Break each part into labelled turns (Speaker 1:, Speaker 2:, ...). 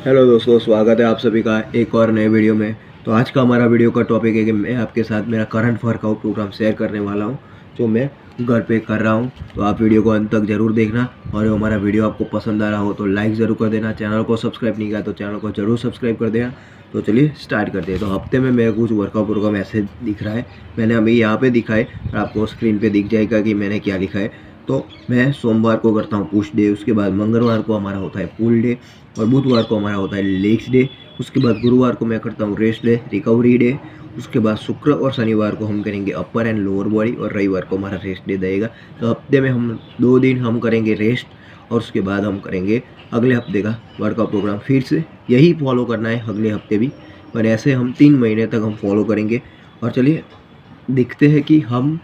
Speaker 1: Hello दोस्तों, स्वागत है आप सभी का एक और नए वीडियो में। तो आज का हमारा वीडियो का टॉपिक है कि मैं आपके साथ मेरा करंट वर्कआउट प्रोग्राम शेयर करने वाला हूं जो मैं घर पे कर रहा हूं। तो आप वीडियो को अंत तक ज़रूर देखना और हमारा वीडियो आपको पसंद आ रहा हो तो लाइक ज़रूर कर देना। चैनल को सब्सक्राइब नहीं किया तो चैनल को ज़रूर सब्सक्राइब कर देना। तो चलिए स्टार्ट करते हैं। तो हफ्ते में मेरा कुछ वर्कआउट प्रोग्राम ऐसे दिख रहा है, मैंने अभी यहाँ पे दिखा है और आपको स्क्रीन पे दिख जाएगा कि मैंने क्या लिखा है। तो मैं सोमवार को करता हूँ पुश डे, उसके बाद मंगलवार को हमारा होता है पुल डे और बुधवार को हमारा होता है लेग्स डे। उसके बाद गुरुवार को मैं करता हूँ रेस्ट डे, रिकवरी डे। उसके बाद शुक्र और शनिवार को हम करेंगे अपर एंड लोअर बॉडी और रविवार को हमारा रेस्ट डे रहेगा। तो हफ्ते में हम 2 दिन हम करेंगे रेस्ट और उसके बाद हम करेंगे अगले हफ्ते का वर्कआउट प्रोग्राम। फिर से यही फॉलो करना है अगले हफ्ते भी, पर ऐसे हम 3 महीने तक हम फॉलो करेंगे। और चलिए देखते हैं कि हम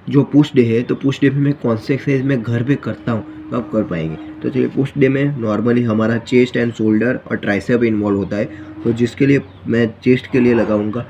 Speaker 1: जो पुश डे है तो पुश डे में मैं कौन से एक्सरसाइज मैं घर पे करता हूँ तो आप कर पाएंगे। तो चलिए पुश डे में नॉर्मली हमारा चेस्ट एंड शोल्डर और ट्राइसेप इन्वॉल्व होता है। तो जिसके लिए मैं चेस्ट के लिए लगाऊंगा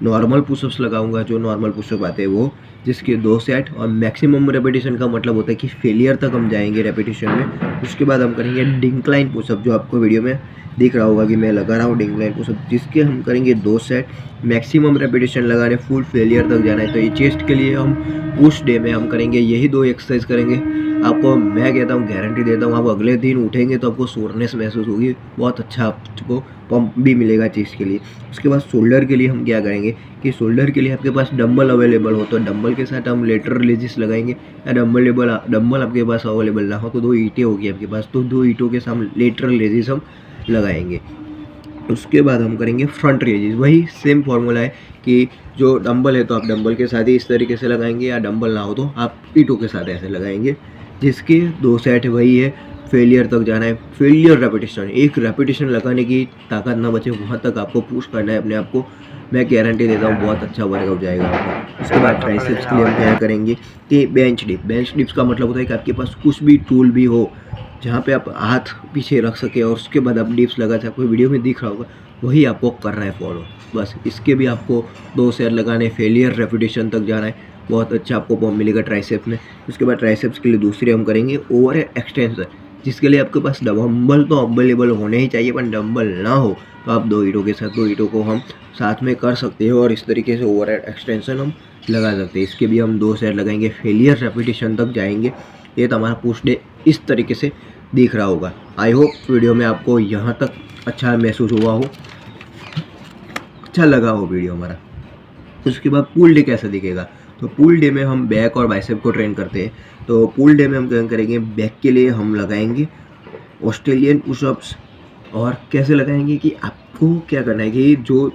Speaker 1: नॉर्मल पुशअप्स लगाऊंगा, जो नॉर्मल पुशअप आते हैं वो, जिसके 2 सेट और मैक्सिमम रेपिटेशन का मतलब होता है कि फेलियर तक हम जाएंगे रेपिटेशन में। उसके बाद हम करेंगे डिंक्लाइन पुशअप, जो आपको वीडियो में दिख रहा होगा कि मैं लगा रहा हूँ डिंक्लाइन पुशअप, जिसके हम करेंगे 2 सेट, मैक्सिमम रेपिटेशन लगाने, फुल फेलियर तक जाना है। तो ये चेस्ट के लिए हम पुश डे में हम करेंगे यही 2 एक्सरसाइज करेंगे। आपको मैं कहता हूँ, गारंटी देता हूँ, आप अगले दिन उठेंगे तो आपको सोरनेस महसूस होगी, बहुत अच्छा आपको पंप भी मिलेगा चेस्ट के लिए। उसके बाद शोल्डर के लिए हम क्या करेंगे कि शोल्डर के लिए आपके पास डंबल अवेलेबल हो तो डंबल के साथ हम लेटरल रिलीजेस लगाएंगे, या डंबल आपके पास अवेलेबल ना हो तो 2 ईंटें होगी आपके पास, तो 2 ईंटों के साथ लेटरल रिलीजेस हम लगाएंगे। उसके बाद हम करेंगे फ्रंट रेजेस, वही सेम फॉर्मूला है कि जो डंबल है तो आप डंबल के साथ ही इस तरीके से लगाएंगे, या डंबल ना हो तो आप ईंटों के साथ ऐसे लगाएंगे, जिसके 2 सेट वही है, फेलियर तक जाना है। फेलियर रेपिटेशन, एक रेपिटेशन लगाने की ताकत ना बचे वहाँ तक आपको पुश करना है अपने आप को। मैं गारंटी देता हूँ बहुत अच्छा वर्कआउट जाएगा आपका। उसके बाद ट्राइसेप्स के लिए हम क्या करेंगे कि बेंच डिप। बेंच डिप्स का मतलब होता है कि आपके पास कुछ भी टूल भी हो जहाँ पे आप हाथ पीछे रख सके और उसके बाद आप डिप्स लगा सके, आपको वीडियो में दिख रहा होगा, वही आपको करना है फॉलो। बस इसके भी आपको 2 सेट लगाने, फेलियर रेपिटेशन तक जाना है, बहुत अच्छा आपको पम्प मिलेगा ट्राइसेप्स में। उसके बाद ट्राइसेप्स के लिए दूसरे हम करेंगे ओवर एक्सटेंशन, जिसके लिए आपके पास डंबल तो अवेलेबल होने ही चाहिए, पर डंबल ना हो तो आप 2 ईंटों के साथ 2 ईंटों को हम साथ में कर सकते हो और इस तरीके से ओवर एक्सटेंशन हम लगा सकते हैं। इसके भी हम 2 सेट लगाएंगे, फेलियर रेपिटेशन तक जाएंगे। ये तो हमारा पुश डे इस तरीके से दिख रहा होगा। आई होप वीडियो में आपको यहाँ तक अच्छा महसूस हुआ हो, अच्छा लगा हो वीडियो हमारा। उसके बाद पुल डे कैसा दिखेगा, तो पुल डे में हम बैक और बाइसेप को ट्रेन करते हैं। तो पुल डे में हम क्या करेंगे, बैक के लिए हम लगाएंगे ऑस्ट्रेलियन पुशअप्स। और कैसे लगाएंगे कि आपको क्या करना है कि जो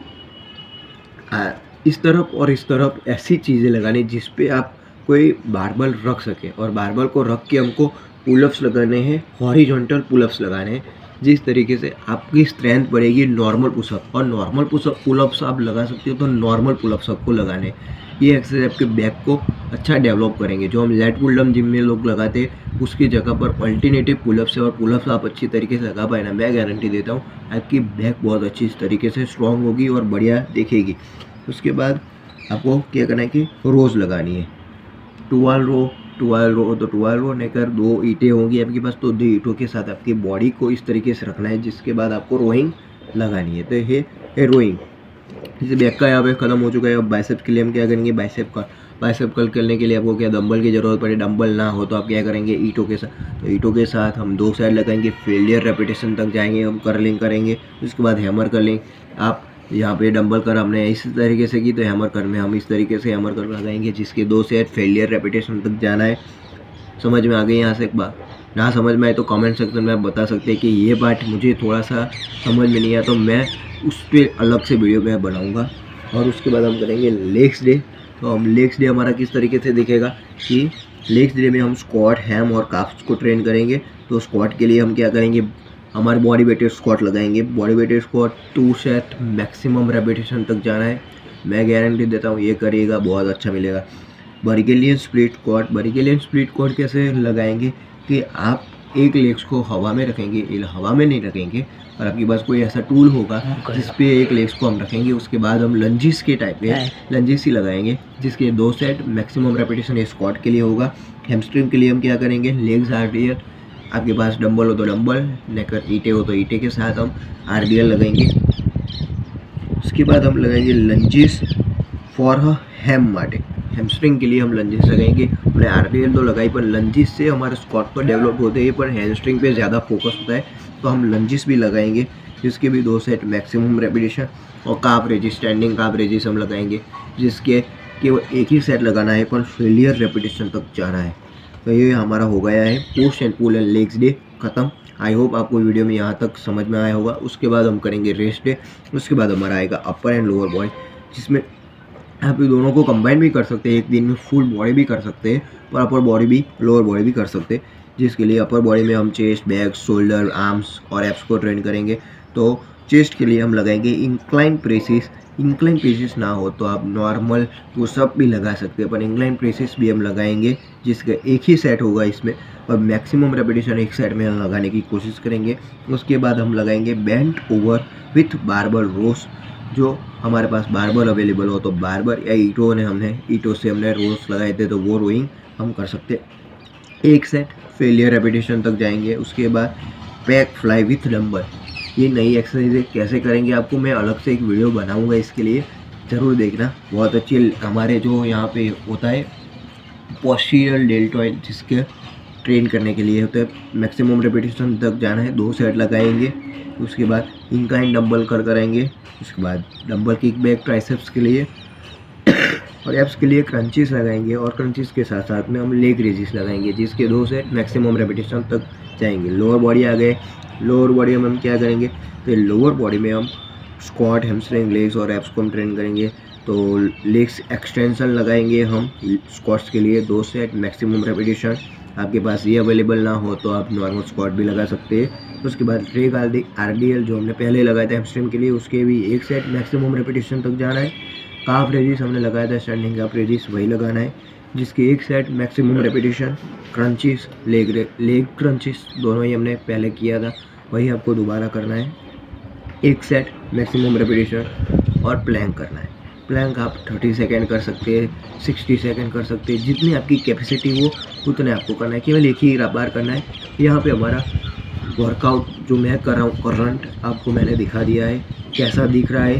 Speaker 1: इस तरफ और इस तरफ ऐसी चीज़ें लगानी जिस पे आप कोई बारबल रख सके, और बारबल को रख के हमको पुलअप्स लगाने हैं, हॉरिजॉन्टल पुलअप्स लगाने हैं, जिस तरीके से आपकी स्ट्रेंथ बढ़ेगी। नॉर्मल पुशअप और नॉर्मल पुलअप्स आप लगा सकते हो, तो नॉर्मल पुलअप्स आपको लगाने हैं। ये एक्सरसाइज आपके बैक को अच्छा डेवलप करेंगे। जो हम लेट पुल डाउन जिम में लोग लगाते हैं उसकी जगह पर अल्टरनेटिव पुलअप्स है, और पुलअप्स आप अच्छी तरीके से लगा पाए ना, मैं गारंटी देता हूँ आपकी बैक बहुत अच्छी तरीके से स्ट्रॉन्ग होगी और बढ़िया दिखेगी। उसके बाद आपको क्या करना है कि रोज़ लगानी है 12 रो तो 12 रो लेकर 2 ईंटें होंगी आपके पास, तो 2 ईंटों के साथ आपकी बॉडी को इस तरीके से रखना है, जिसके बाद आपको रोइंग लगानी है। तो ये है रोइंग। जैसे बैक का यहाँ पे खत्म हो चुका है। अब बाइसेप के लिए हम क्या करेंगे, बाइसेप कर्ल करने के लिए आपको क्या डंबल की ज़रूरत पड़े, डंबल ना हो तो आप क्या करेंगे ईंटों के साथ। तो ईंटों के साथ हम 2 साइड लगाएंगे, फेलियर रेपिटेशन तक जाएंगे, हम कर्लिंग करेंगे। उसके बाद हैमर कर्लिंग, आप यहाँ पे डंबल कर हमने इस तरीके से की, तो हैमर कर में हम इस तरीके से हैमर कर लगाएंगे, जिसके 2 सेट फेलियर रेपिटेशन तक जाना है। समझ में आ गई यहाँ से एक बात? ना समझ में आए तो कमेंट सेक्शन में आप बता सकते हैं कि ये बात मुझे थोड़ा सा समझ में नहीं आया, तो मैं उस पर अलग से वीडियो में बनाऊँगा। और उसके बाद हम करेंगे लेग्स डे। तो हम लेग्स डे हमारा किस तरीके से दिखेगा कि लेग्स डे में हम स्क्वाट, हैम और काफ्स को ट्रेन करेंगे। तो स्क्वाट के लिए हम क्या करेंगे, हमारे बॉडी वेटेड स्क्वाट लगाएंगे। Body weighted squat 2 set, maximum repetition तक जाना है। मैं गारंटी देता हूँ ये करिएगा बहुत अच्छा मिलेगा। बर्गेलियन स्प्लिट क्वाड कैसे लगाएंगे कि आप एक लेग्स को हवा में रखेंगे, हवा में नहीं रखेंगे, और आपके पास कोई ऐसा टूल होगा जिस पे एक लेग्स को हम रखेंगे। उसके बाद हम लंजिस के टाइप में लंजिस ही लगाएंगे, जिसके 2 सेट मैक्सिमम रेपिटेशन स्क्वाट के लिए होगा। हैमस्ट्रिंग के लिए हम क्या करेंगे, लेग्स आर्टियर आपके पास डंबल हो तो डंबल, नेकर ईंटें हो तो ईंटें के साथ हम आरडीएल लगाएंगे। उसके बाद हम लगाएंगे लंजेस फॉर हैम माटे, हैमस्ट्रिंग के लिए हम लंजेस लगाएंगे। हमने आरडीएल तो लगाई पर लंजेस से हमारे स्क्वाट तो डेवलप होते हैं पर हैमस्ट्रिंग पे ज़्यादा फोकस होता है, तो हम लंजेस भी लगाएंगे जिसके भी 2 सेट मैक्सिमम रेपिटेशन। और काफ रेजिस, स्टैंडिंग काफ रेजिस हम लगाएंगे जिसके केवल एक ही सेट लगाना है पर फेलियर रेपिटेशन तक जाना है। तो ये हमारा हो गया है push and pull and legs day ख़त्म। आई होप आपको वीडियो में यहाँ तक समझ में आया होगा। उसके बाद हम करेंगे रेस्ट डे, उसके बाद हमारा आएगा अपर एंड लोअर बॉडी, जिसमें आप दोनों को कंबाइन भी कर सकते हैं, एक दिन में फुल बॉडी भी कर सकते हैं और अपर बॉडी भी लोअर बॉडी भी कर सकते हैं। जिसके लिए अपर बॉडी में हम चेस्ट, बैक, शोल्डर, आर्म्स और एब्स को ट्रेन करेंगे। तो चेस्ट के लिए हम लगाएंगे इंक्लाइन प्रेसेस। इंक्लाइन प्रेसेस ना हो तो आप नॉर्मल पुशअप भी लगा सकते हैं, पर इंक्लाइन प्रेसेस भी हम लगाएंगे जिसका एक ही सेट होगा इसमें और मैक्सिमम रेपिटेशन एक सेट में हम लगाने की कोशिश करेंगे। उसके बाद हम लगाएंगे बेंट ओवर विथ बारबल रोस। जो हमारे पास बारबल अवेलेबल हो तो बारबल या ईंटों से हमने रोस लगाए थे तो वो रोइंग हम कर सकते। एक सेट फेलियर रेपिटेशन तक जाएंगे। उसके बाद बैक फ्लाई विथ डंबल, ये नई एक्सरसाइज कैसे करेंगे आपको मैं अलग से एक वीडियो बनाऊंगा, इसके लिए ज़रूर देखना। बहुत अच्छी हमारे जो यहाँ पे होता है पोस्टीरियर डेल्टॉइड, जिसके ट्रेन करने के लिए होता है। मैक्सिमम रेपिटेशन तक जाना है, 2 सेट लगाएंगे। उसके बाद इंक्लाइन डंबल करेंगे। उसके बाद डंबल किक बैक ट्राइसेप्स के लिए और एब्स के लिए क्रंचेस लगाएंगे और क्रंचेस के साथ साथ में हम लेग रेजिस लगाएंगे जिसके 2 सेट मैक्सिमम रेपिटेशन तक जाएंगे। लोअर बॉडी आ गए। लोअर बॉडी में हम क्या करेंगे, तो लोअर बॉडी में हम स्क्वाट, हैमस्ट्रिंग, लेग्स और एब्स को हम ट्रेन करेंगे। तो लेग्स एक्सटेंशन लगाएंगे हम स्क्वाट्स के लिए 2 सेट मैक्सिमम रेपिटेशन। आपके पास ये अवेलेबल ना हो तो आप नॉर्मल स्क्वाट भी लगा सकते हैं। उसके बाद लेग आरडीएल जो हमने पहले लगाया था हैमस्ट्रिंग के लिए, उसके भी 1 सेट मैक्सिमम रेपिटेशन तक जाना है। काफ रेजिस हमने लगाया था स्टैंडिंग काफ रेजिस, वही लगाना है जिसके 1 set maximum repetition. Crunches, leg crunches दोनों ही हमने पहले किया था, वही आपको दोबारा करना है। 1 सेट मैक्सिमम रेपिटेशन और प्लैंक करना है। प्लैंक आप 30 सेकेंड कर सकते हैं, 60 सेकेंड कर सकते हैं, जितनी आपकी कैपेसिटी हो उतने आपको करना है। केवल एक ही बार करना है। यहाँ पे हमारा वर्कआउट जो मैं कर रहा हूँ करंट आपको मैंने दिखा दिया है, कैसा दिख रहा है